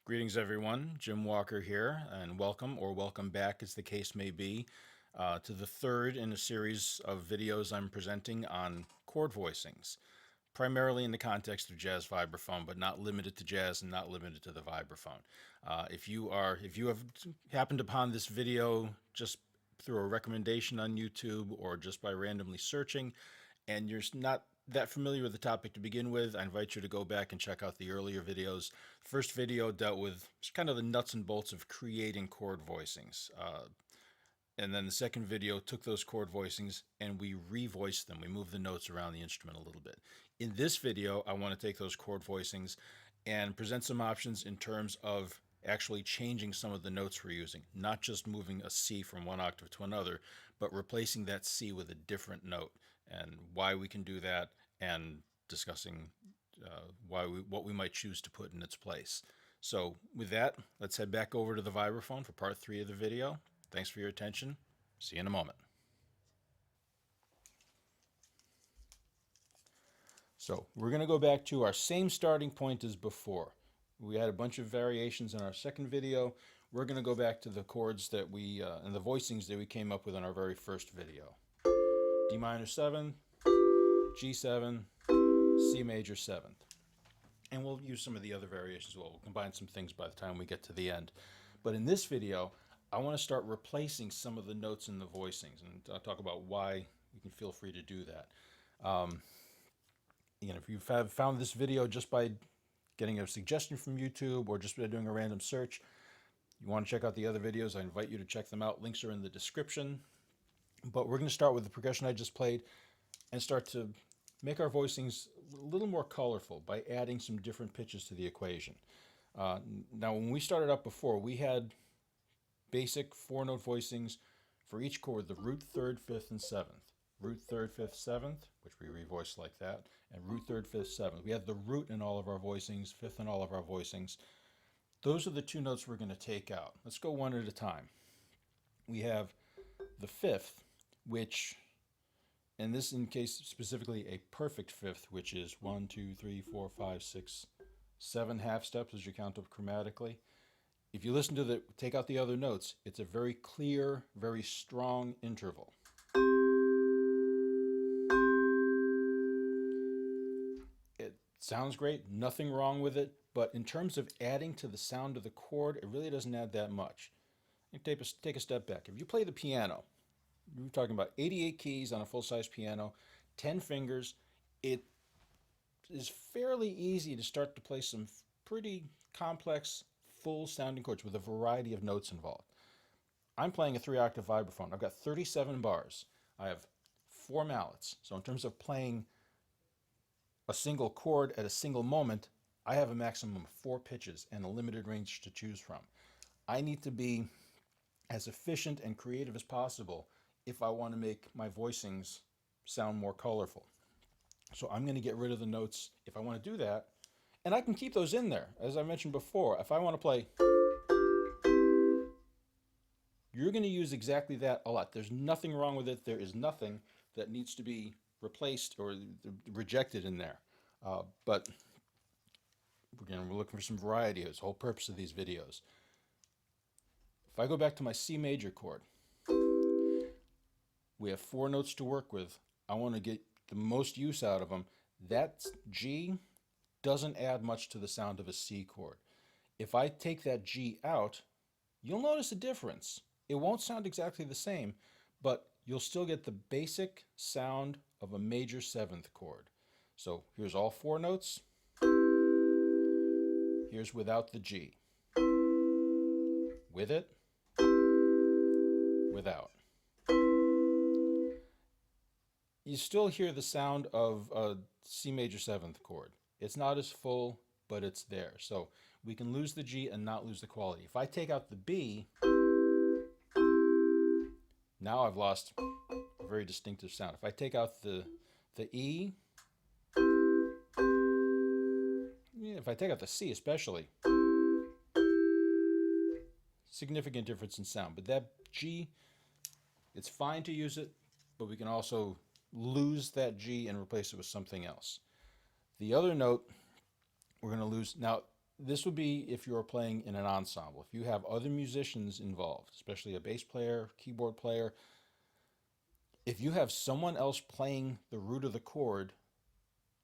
Greetings, everyone. Jim Walker here, and welcome or welcome back, as the case may be, to the third in a series of videos I'm presenting on chord voicings, primarily in the context of jazz vibraphone, but not limited to jazz and not limited to the vibraphone. If you have happened upon this video just through a recommendation on YouTube or just by randomly searching, and you're not that familiar with the topic to begin with, I invite you to go back and check out the earlier videos. First video dealt with kind of the nuts and bolts of creating chord voicings. And then the second video took those chord voicings and we revoiced them. We moved the notes around the instrument a little bit. In this video, I want to take those chord voicings and present some options in terms of actually changing some of the notes we're using, not just moving a C from one octave to another, but replacing that C with a different note, and why we can do that, and discussing what we might choose to put in its place. So with that, let's head back over to the vibraphone for part 3 of the video. Thanks for your attention. See you in a moment. So we're going to go back to our same starting point as before. We had a bunch of variations in our second video. We're going to go back to the chords that we and the voicings that we came up with in our very first video. D minor 7, G7, C major 7th. And we'll use some of the other variations as well. We'll combine some things by the time we get to the end. But in this video, I want to start replacing some of the notes in the voicings, and I'll talk about why. You can feel free to do that. If you've found this video just by getting a suggestion from YouTube or just by doing a random search, you want to check out the other videos, I invite you to check them out. Links are in the description. But we're going to start with the progression I just played and start to make our voicings a little more colorful by adding some different pitches to the equation. Now, when we started up before, we had basic 4-note voicings for each chord: the root, 3rd, 5th, and 7th. Root, 3rd, 5th, 7th, which we revoiced like that, and root, 3rd, 5th, 7th. We had the root in all of our voicings, 5th in all of our voicings. Those are the 2 notes we're going to take out. Let's go one at a time. We have the 5th, which, in this case specifically, a perfect 5th, which is 1, 2, 3, 4, 5, 6, 7 half steps as you count up chromatically. If you listen to take out the other notes, it's a very clear, very strong interval. It sounds great, nothing wrong with it, but in terms of adding to the sound of the chord, it really doesn't add that much. You take a step back. If you play the piano, we're talking about 88 keys on a full-size piano, 10 fingers. It is fairly easy to start to play some pretty complex, full-sounding chords with a variety of notes involved. I'm playing a 3-octave vibraphone. I've got 37 bars. I have 4 mallets. So in terms of playing a single chord at a single moment, I have a maximum of 4 pitches and a limited range to choose from. I need to be as efficient and creative as possible if I want to make my voicings sound more colorful. So I'm going to get rid of the notes if I want to do that, and I can keep those in there. As I mentioned before, if I want to play, you're going to use exactly that a lot. There's nothing wrong with it. There is nothing that needs to be replaced or rejected in there. But we're looking for some variety. It's the whole purpose of these videos. If I go back to my C major chord, we have 4 notes to work with. I want to get the most use out of them. That G doesn't add much to the sound of a C chord. If I take that G out, you'll notice a difference. It won't sound exactly the same, but you'll still get the basic sound of a major 7th chord. So here's all 4 notes. Here's without the G. With it, without. You still hear the sound of a C major 7th chord. It's not as full, but it's there. So we can lose the G and not lose the quality. If I take out the B, now I've lost a very distinctive sound. If I take out the E, if I take out the C especially, significant difference in sound. But that G, it's fine to use it, but we can also lose that G and replace it with something else. The other note we're going to lose, now This would be if you're playing in an ensemble. If you have other musicians involved, especially a bass player, keyboard player, if you have someone else playing the root of the chord,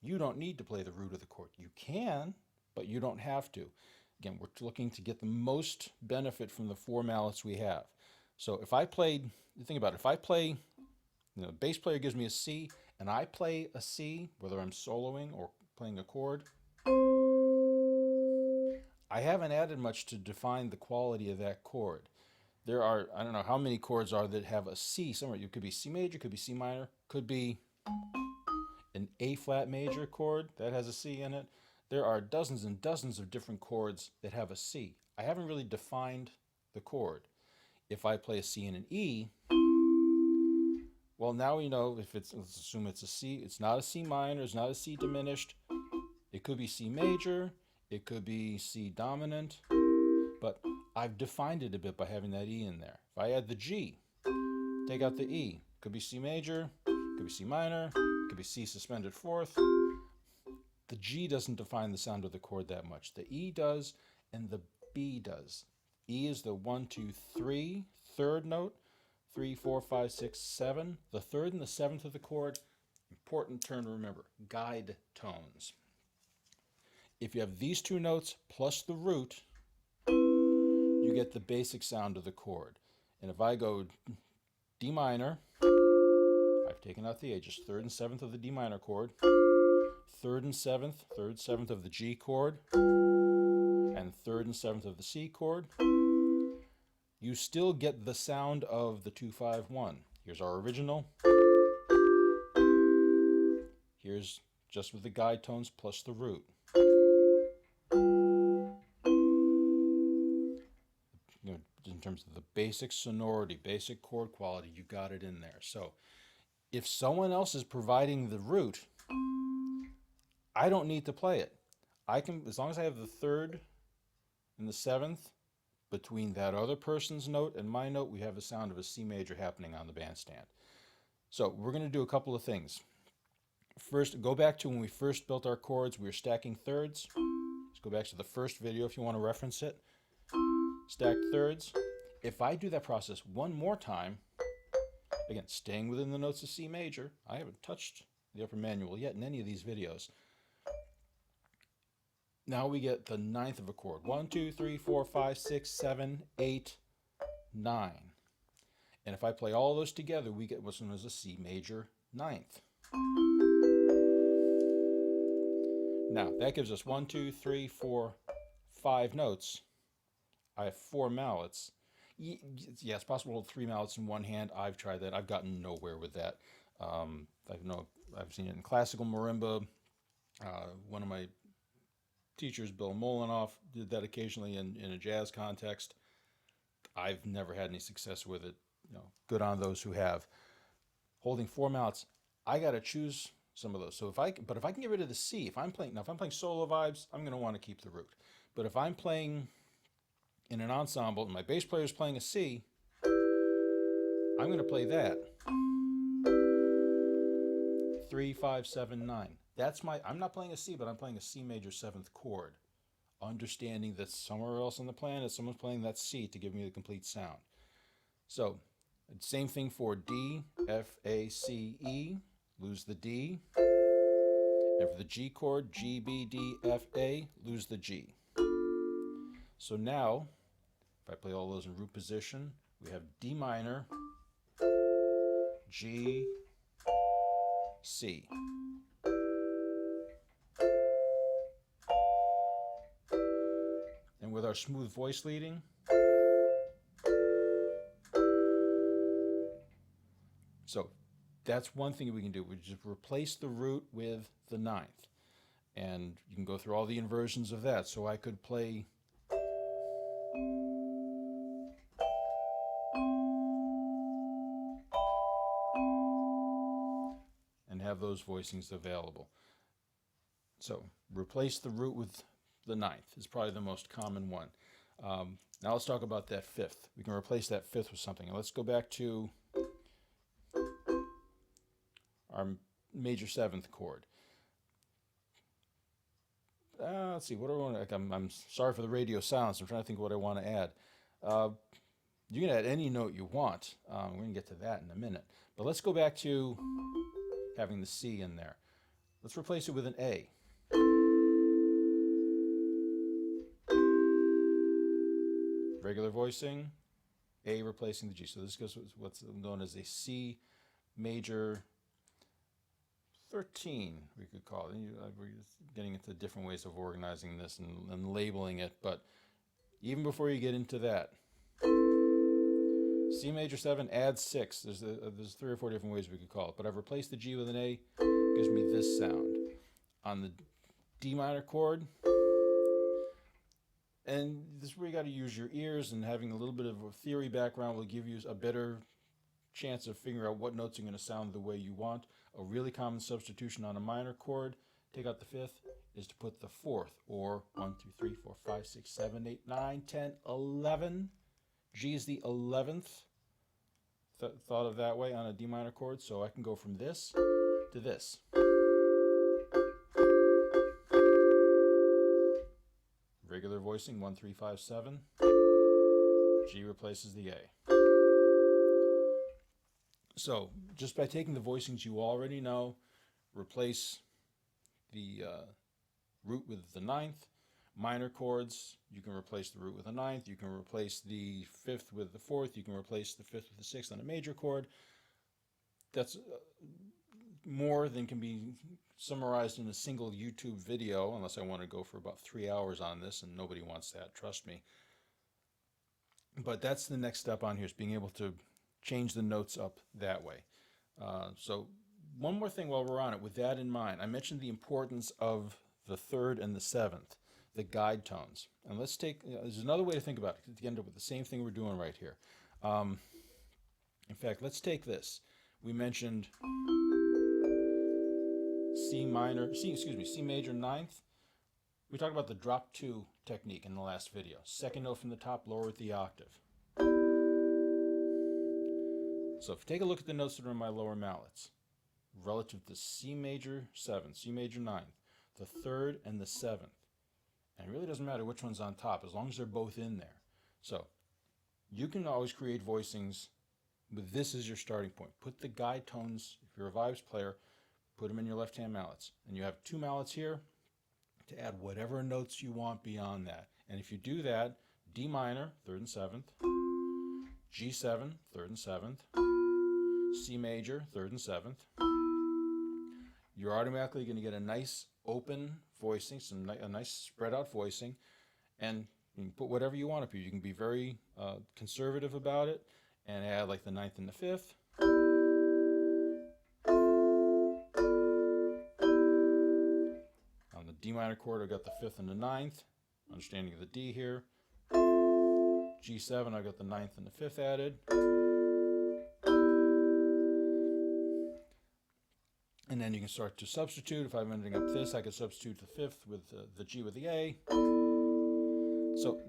you don't need to play the root of the chord. You can, but you don't have to. Again, we're looking to get the most benefit from the 4 mallets we have. So if I played, think about it, if I play, the bass player gives me a C, and I play a C, whether I'm soloing or playing a chord, I haven't added much to define the quality of that chord. There are, I don't know how many chords are that have a C somewhere. It could be C major, could be C minor, could be an A flat major chord that has a C in it. There are dozens and dozens of different chords that have a C. I haven't really defined the chord. If I play a C and an E, well, now we know if it's, let's assume it's a C, it's not a C minor, it's not a C diminished. It could be C major, it could be C dominant, but I've defined it a bit by having that E in there. If I add the G, take out the E, could be C major, could be C minor, could be C suspended fourth. The G doesn't define the sound of the chord that much. The E does, and the B does. E is the 1, 2, 3, third note, 3, 4, 5, 6, 7. The third and the seventh of the chord, important term to remember, guide tones. If you have these two notes plus the root, you get the basic sound of the chord. And if I go D minor, I've taken out the A, just third and seventh of the D minor chord, third and seventh, third, seventh of the G chord, and third and seventh of the C chord, you still get the sound of the 2-5-1. Here's our original. Here's just with the guide tones plus the root. In terms of the basic sonority, basic chord quality, you got it in there. So if someone else is providing the root, I don't need to play it. I can, as long as I have the third and the seventh between that other person's note and my note, we have the sound of a C major happening on the bandstand. So we're going to do a couple of things. First, go back to when we first built our chords, we were stacking thirds. Let's go back to the first video if you want to reference it. Stacked thirds. If I do that process one more time, again, staying within the notes of C major, I haven't touched the upper manual yet in any of these videos. Now we get the ninth of a chord. 1, 2, 3, 4, 5, 6, 7, 8, 9. And if I play all those together, we get what's known as a C major ninth. Now, that gives us 1, 2, 3, 4, 5 notes. I have 4 mallets. Yeah, it's possible to hold 3 mallets in one hand. I've tried that. I've gotten nowhere with that. I've seen it in classical marimba. One of my teachers, Bill Molinoff, did that occasionally in a jazz context. I've never had any success with it. Good on those who have. Holding 4 mallets, I got to choose some of those. So if I can get rid of the C, if I'm playing solo vibes, I'm going to want to keep the root. But if I'm playing in an ensemble and my bass player is playing a C, I'm going to play that. 3, 5, 7, 9. I'm not playing a C, but I'm playing a C major 7th chord. Understanding that somewhere else on the planet, someone's playing that C to give me the complete sound. So, same thing for D, F, A, C, E, lose the D. And for the G chord, G, B, D, F, A, lose the G. So now, if I play all those in root position, we have D minor, G, C. And with our smooth voice leading, so that's one thing we can do. We just replace the root with the ninth. And you can go through all the inversions of that. So I could play and have those voicings available. So replace the root with the ninth is probably the most common one. Now let's talk about that fifth. We can replace that fifth with something. And let's go back to our major 7th chord. let's see, what do I want to, like, I'm sorry for the radio silence. I'm trying to think of what I want to add. You can add any note you want. We're going to get to that in a minute. But let's go back to having the C in there. Let's replace it with an A. Regular voicing, A replacing the G. So this goes with what's known as a C major 13, we could call it. We're getting into different ways of organizing this and labeling it, but even before you get into that, C major 7, add 6. There's 3 or 4 different ways we could call it, but I've replaced the G with an A. It gives me this sound. On the D minor chord, and this is where you got to use your ears, and having a little bit of a theory background will give you a better chance of figuring out what notes are going to sound the way you want. A really common substitution on a minor chord, take out the 5th, is to put the 4th, or 1, 2, 3, 4, 5, 6, 7, 8, 9, 10, 11. G is the 11th. Thought of that way on a D minor chord, so I can go from this to this. Regular voicing, 1, 3, 5, 7. G replaces the A. So just by taking the voicings you already know, replace the root with the 9th. Minor chords, you can replace the root with a 9th. You can replace the 5th with the 4th. You can replace the 5th with the 6th on a major chord. That's more than can be summarized in a single YouTube video, unless I want to go for about 3 hours on this, and nobody wants that, trust me. But that's the next step on here, is being able to change the notes up that way. So one more thing while we're on it, with that in mind, I mentioned the importance of the 3rd and the 7th, the guide tones. And let's take, there's another way to think about it, to end up with the same thing we're doing right here. In fact, let's take this. We mentioned C major 9th. We talked about the drop 2 technique in the last video. Second note from the top, lower at the octave. So if you take a look at the notes that are in my lower mallets, relative to C major 7, C major 9th, the 3rd and the 7th, and it really doesn't matter which one's on top, as long as they're both in there. So you can always create voicings with this as your starting point. Put the guide tones, if you're a vibes player, put them in your left-hand mallets. And you have 2 mallets here to add whatever notes you want beyond that. And if you do that, D minor, 3rd and 7th, G7, 3rd and 7th, C major, 3rd and 7th, you're automatically going to get a nice open voicing, a nice spread out voicing, and you can put whatever you want up here. You can be very conservative about it and add like the 9th and the 5th. On the D minor chord, I've got the 5th and the 9th, understanding of the D here. G7, I've got the 9th and the 5th added. And then you can start to substitute. If I'm ending up this, I could substitute the 5th with the G with the A. So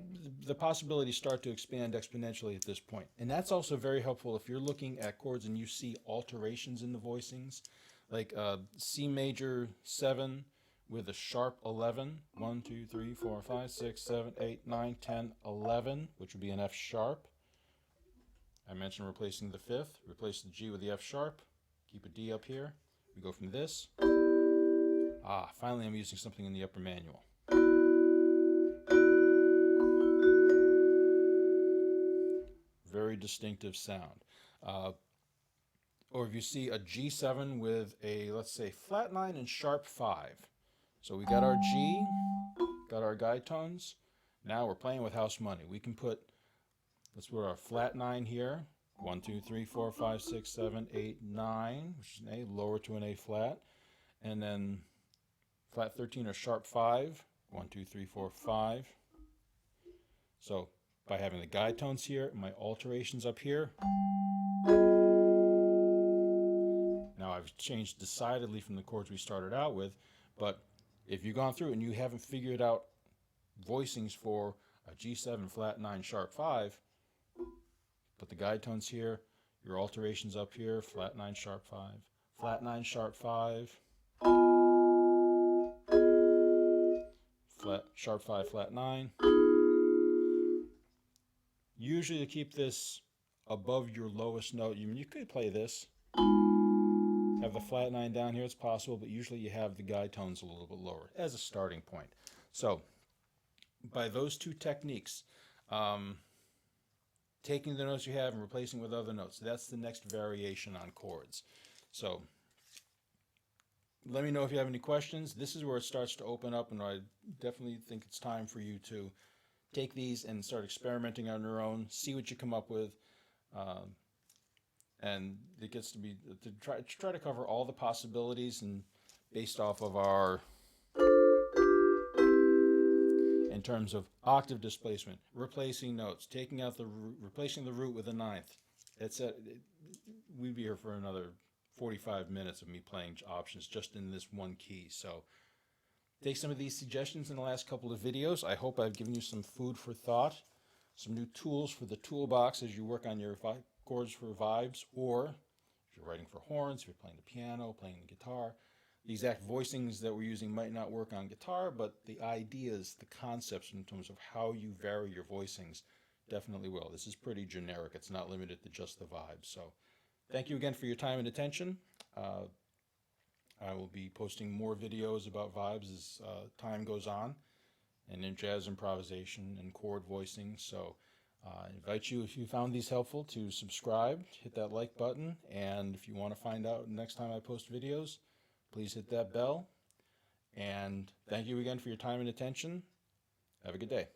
the possibilities start to expand exponentially at this point. And that's also very helpful if you're looking at chords and you see alterations in the voicings, like C major 7 with a sharp 11. 1, 2, 3, 4, 5, 6, 7, 8, 9, 10, 11, which would be an F sharp. I mentioned replacing the 5th. Replace the G with the F sharp. Keep a D up here. We go from this. Finally I'm using something in the upper manual. Very distinctive sound. Or if you see a G7 with a, let's say, flat 9 and sharp 5. So we got our G, got our guide tones. Now we're playing with house money. We can put, let's put our flat 9 here. 1, 2, 3, 4, 5, 6, 7, 8, 9, which is an A, lower to an A flat. And then flat 13 or sharp 5. 1, 2, 3, 4, 5. So by having the guide tones here, my alterations up here. Now I've changed decidedly from the chords we started out with, but if you've gone through and you haven't figured out voicings for a G7 flat 9 sharp 5, put the guide tones here, your alterations up here, flat 9 sharp 5, flat 9 sharp 5, flat, sharp 5, flat 9. Usually to keep this above your lowest note, you could play this, have the flat 9 down here, it's possible, but usually you have the guide tones a little bit lower as a starting point. So by those two techniques, taking the notes you have and replacing with other notes, that's the next variation on chords. So let me know if you have any questions. This is where it starts to open up, and I definitely think it's time for you to take these and start experimenting on your own, see what you come up with, and it gets to be to try to cover all the possibilities, and based off of our, in terms of octave displacement, replacing notes, taking out the replacing the root with a ninth. It's we'd be here for another 45 minutes of me playing options just in this one key. So take some of these suggestions in the last couple of videos. I hope I've given you some food for thought, some new tools for the toolbox as you work on your chords for vibes, or if you're writing for horns, if you're playing the piano, playing the guitar. The exact voicings that we're using might not work on guitar, but the ideas, the concepts in terms of how you vary your voicings definitely will. This is pretty generic. It's not limited to just the vibes. So thank you again for your time and attention. I will be posting more videos about vibes as time goes on, and in jazz improvisation and chord voicing. So I invite you, if you found these helpful, to subscribe, hit that like button, and if you want to find out next time I post videos, please hit that bell. And thank you again for your time and attention. Have a good day.